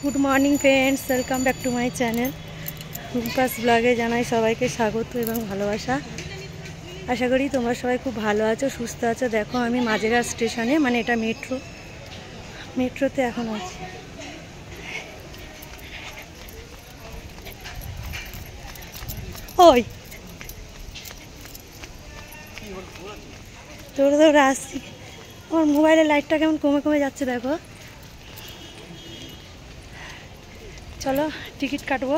Good morning friends, welcome back to my channel रूम्पास ब्लगे जानाई सबाइके स्वागत एवं भालोबासा। आशा करी तोमरा सबाई खूब भालो आछो, सुस्थ आछो। देखो आमी माझेरहाट स्टेशने माने एटा मेट्रोते एखन आछि। ओई दौड़े दौड़े आसछि। आमार मोबाइलेर लाइटटा केमन कमे कमे जाच्छे देखो। चलो टिकिट काटबो,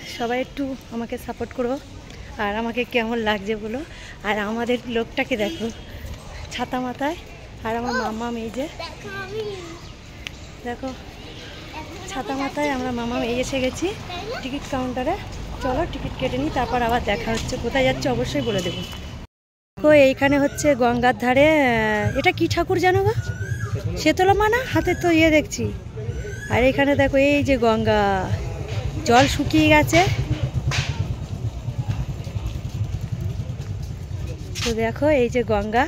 सबाई एकटू आमाके सापोर्ट करो और आमाके केमन लागछे बोलो। और आमादेर लोकटाके देखो छाता माथाय और आमार माम्माम এই যে देखो छाता माथाय आमरा माम्माम এই এসে গেছি টিকিট কাউন্টারে। चलो टिकिट केटे नी तारपर आबार देखा होच्छे। कोथाय जाচ্ছি অবশ্যই বলে দেব। দেখো এইখানে হচ্ছে গঙ্গার ধারে এটা কি ঠাকুর জানো গো? शीतला माना हाथे तो ये देखছি। और एखाने देखो এই যে गंगा जल शुकिয়ে গেছে। तो देखो এই যে गंगा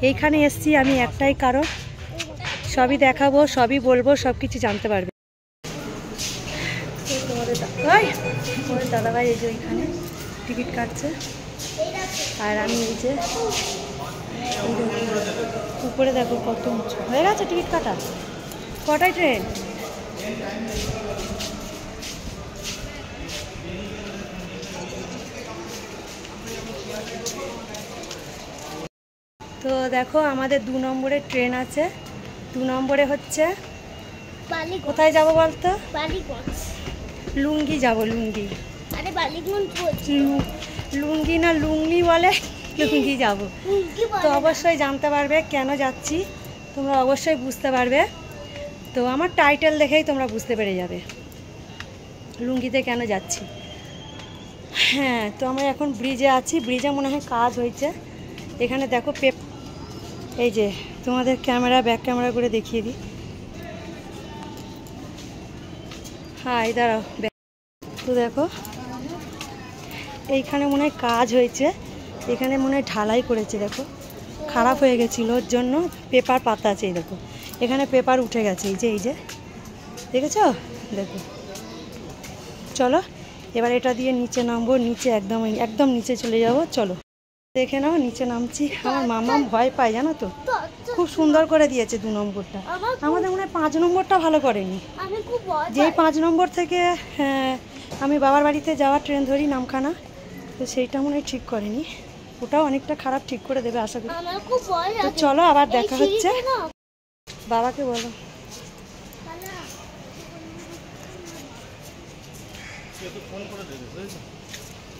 এইখানে এসেছি আমি একটাই কারণ, সবই দেখাবো, সবই বলবো, সবকিছু জানতে পারবে। তোমাদের দাদা ভাই এই যে ওইখানে টিকিট কাটছে আর আমি এই যে উপরে দেখো কত উঁচু হয়ে গেছে টিকিট কাটা। কটায় ট্রেন? তো দেখো আমাদের 2 নম্বরে ট্রেন আছে। 2 নম্বরে হচ্ছে কোথায় যাব বলতো? লুঙ্গি যাব। লুঙ্গি লুঙ্গি না লুঙ্গি বলে, লুঙ্গি যাব। তো অবশ্যই জানতে পারবে কেন যাচ্ছি, তোমরা অবশ্যই বুঝতে পারবে। তো আমার টাইটেল দেখেই তোমরা বুঝতে পেরে যাবে লুঙ্গিতে কেন যাচ্ছি। হ্যাঁ, তো আমরা এখন ব্রিজে আছি। ব্রিজে মনে হয় কাজ হয়েছে। এখানে দেখো এই যে তোমাদের ক্যামেরা ব্যাক ক্যামেরা করে দেখিয়ে দিই। হ্যাঁ এই দাঁড়াও। তো দেখো এইখানে মনে হয় কাজ হয়েছে, এখানে মনে হয় ঢালাই করেছে। দেখো খারাপ হয়ে গেছিলো, ওর জন্য পেপার পাতা আছে। এই দেখো এখানে পেপার উঠে গেছে। এই যে দেখেছো? দেখো চলো এবার এটা দিয়ে নিচে নামবো। নিচে একদম নিচে চলে যাব। চলো দেখে নাও নিচে নামছি। আমার মামা ভয় পায় জানো তো। খুব সুন্দর করে দিয়েছে 2 নম্বরটা। আমাদের মনে হয় 5 নম্বরটা ভালো করেনি। যেই 5 নম্বর থেকে আমি বাবার বাড়িতে যাওয়া ট্রেন ধরি নামখানা, তো সেইটা মনে হয় ঠিক করেনি। ওটাও অনেকটা খারাপ ঠিক করে দেবে আশা করি। তো চলো আবার দেখা হচ্ছে। বাবাকে বলো।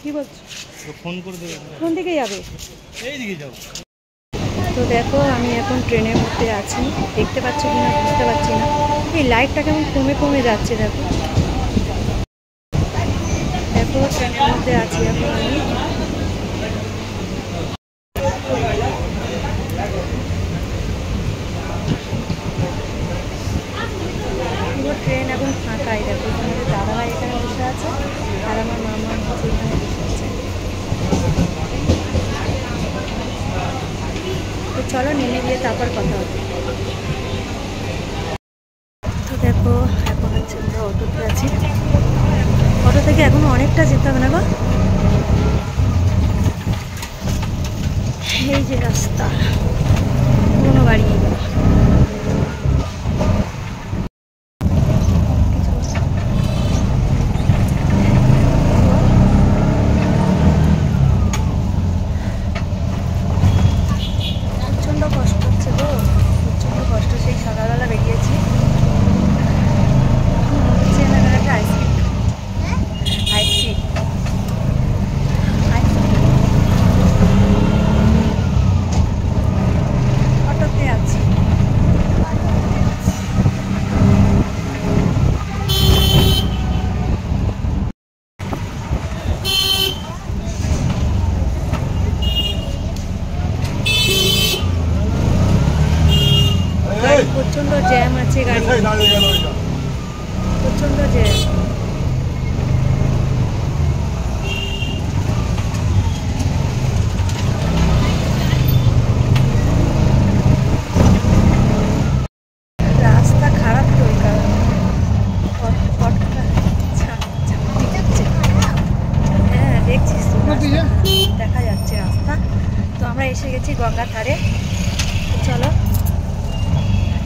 কি বলছো? কোন দিকে যাবে? তো দেখো আমি এখন ট্রেনের মধ্যে আছি, দেখতে পাচ্ছ কিনা বুঝতে পারছি না। এই লাইটটা কেমন কমে কমে যাচ্ছে। দেখো দেখো ট্রেনের মধ্যে আছি এখন আমি। পুরো ট্রেন এখন ফাঁকাই। দেখো আমাদের দাদাভাই এখানে বসে আছে আর আমার মামা হচ্ছে এখানে বসে আছে। তো চলো নেমে গিয়ে তারপর কথা হবে। তো দেখো এখন হচ্ছে আমরা অটোতে আছি। অটো থেকে এখনো অনেকটা যেতে হবে না গো। এই যে রাস্তা পুরোনো বাড়ি। প্রচণ্ড কষ্ট হচ্ছে গো, প্রচণ্ড কষ্ট। সেই সকালবেলা বেরিয়েছি। অটোতে আছি। প্রচণ্ড জ্যাম আছে, গাড়ি প্রচণ্ড জ্যাম। রাস্তা গঙ্গার ধারে। চলো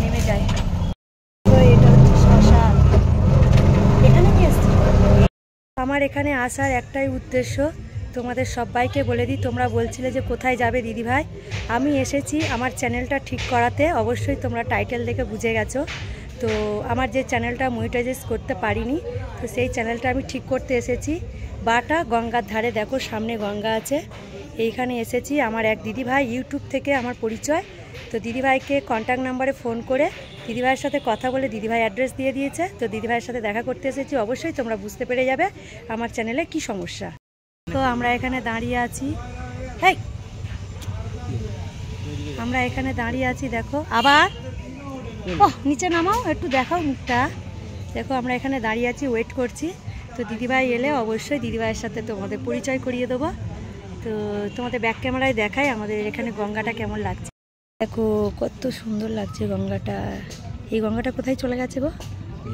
নেমে যাই। তো এটা হচ্ছে শ্মশান, এখানে নিয়ে এসছি। আমার এখানে আসার একটাই উদ্দেশ্য, তোমাদের সবাইকে বলে দিই। তোমরা বলছিলে যে কোথায় যাবে দিদিভাই, আমি এসেছি আমার চ্যানেলটা ঠিক করাতে। অবশ্যই তোমরা টাইটেল দেখে বুঝে গেছো। তো আমার যে চ্যানেলটা মনিটাইজ করতে পারিনি, তো সেই চ্যানেলটা আমি ঠিক করতে এসেছি। বাটা গঙ্গার ধারে, দেখো সামনে গঙ্গা আছে, এইখানে এসেছি। আমার এক দিদিভাই ইউটিউব থেকে আমার পরিচয়, তো দিদিভাইকে কন্ট্যাক্ট নাম্বারে ফোন করে দিদিভাইয়ের সাথে কথা বলে দিদিভাই অ্যাড্রেস দিয়ে দিয়েছে। তো দিদিভাইয়ের সাথে দেখা করতে এসেছি। অবশ্যই তোমরা বুঝতে পেরে যাবে আমার চ্যানেলে কি সমস্যা। তো আমরা এখানে দাঁড়িয়ে আছি, হেই আমরা এখানে দাঁড়িয়ে আছি, দেখো আবার নিচে নামাও একটু, দেখাও মুখটা। দেখো আমরা এখানে দাঁড়িয়ে আছি, ওয়েট করছি। তো দিদিভাই এলে অবশ্যই দিদিভাইয়ের সাথে তোমাদের পরিচয় করিয়ে দেবো। তো তোমাদের ব্যাক ক্যামেরায় দেখাই আমাদের এখানে গঙ্গাটা কেমন লাগছে। দেখো কত সুন্দর লাগছে গঙ্গাটা। এই গঙ্গাটা কোথায় চলে গেছে গো?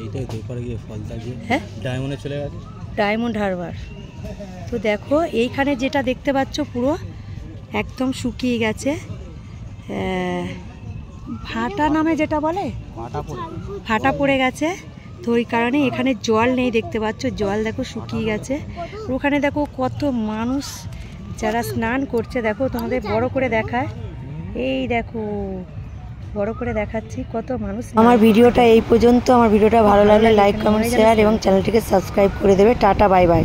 এইটাই তো পরে গিয়ে ফলতা গিয়ে হ্যাঁ ডায়মন্ডে চলে গেছে, ডায়মন্ড হারবার। তো দেখো এইখানে যেটা দেখতে পাচ্ছ পুরো একদম শুকিয়ে গেছে, ভাটা নামে যেটা বলে, ভাটা পড়ে গেছে। তো ওই কারণে এখানে জল নেই, দেখতে পাচ্ছ জল দেখো শুকিয়ে গেছে। ওখানে দেখো কত মানুষ যারা স্নান করছে, দেখো তোমাদের বড় করে দেখায়, এই দেখো বড় করে দেখাচ্ছি কত মানুষ। আমার ভিডিওটা এই পর্যন্ত। আমার ভিডিওটা ভালো লাগলে লাইক, কমেন্ট, শেয়ার এবং চ্যানেলটিকে সাবস্ক্রাইব করে দেবে। Tata, bye bye.